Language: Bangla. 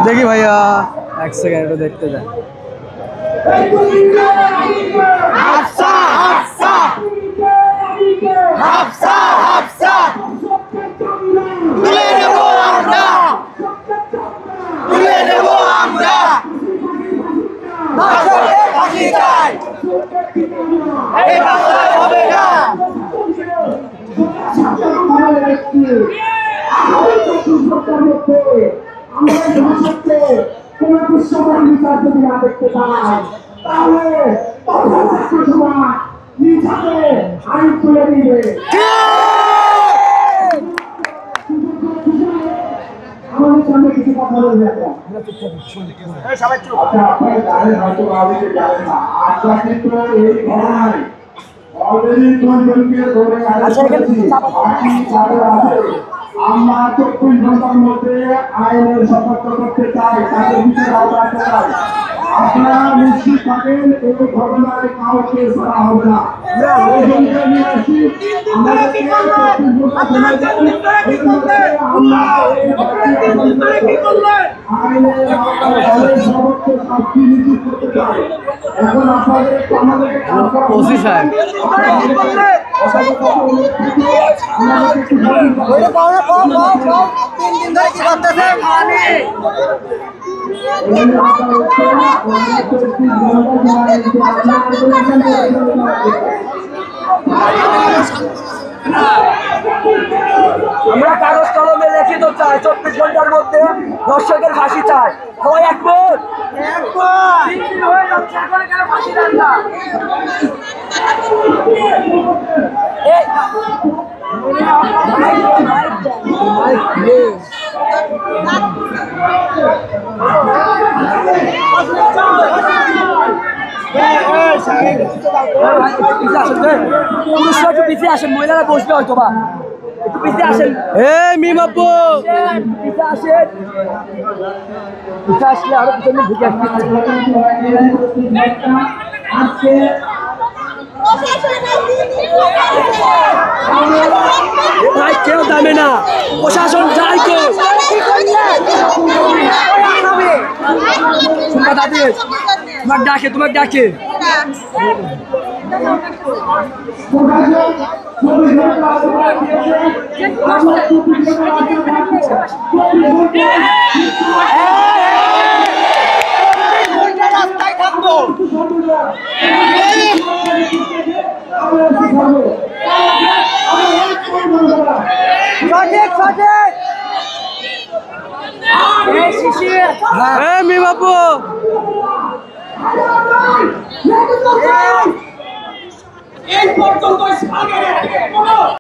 দেখি ভাইয়া এক সেকেন্ড একটু দেখতে যান। আমরা 24 ঘন্টার মধ্যে আইনের সতর্ক করতে চাই, তাদের বিচার আওতায় আনতে চাই। আপনারা নিশ্চিত থাকেন এই ঘটনায় কাউকে ছাড়া হবে না। নিয়ে আসি আমাদেরকে 24 ঘন্টা সময় দেন। আইনের সর্বোচ্চ শাস্তি নিশ্চিত করতে চাই। এখন আমাদেরকে ওসি সাহেব আমরা কাগজ কলমে লিখিত চাই 24 ঘন্টার মধ্যে দর্শকের ফাঁসি চাই। সবাই একমত? হয়ে যাচ্ছে, এখন কেন ফাঁসি দেন না? পুরুষরা একটু পিছিয়ে আসেন, মহিলারা বসবে হয়তো বা একটু পিছিয়ে আসেন। মিমাপু পিছিয়ে আসেন, পিছিয়ে আসলে আরো পিছনে ঢুকে আসছে। ভাই কেউ দামে না, প্রশাসন যাই তো। তোমার ডাকে, তোমার ডাকে। রাস্তায় থাকবো। মিমাপু এই পর্যন্ত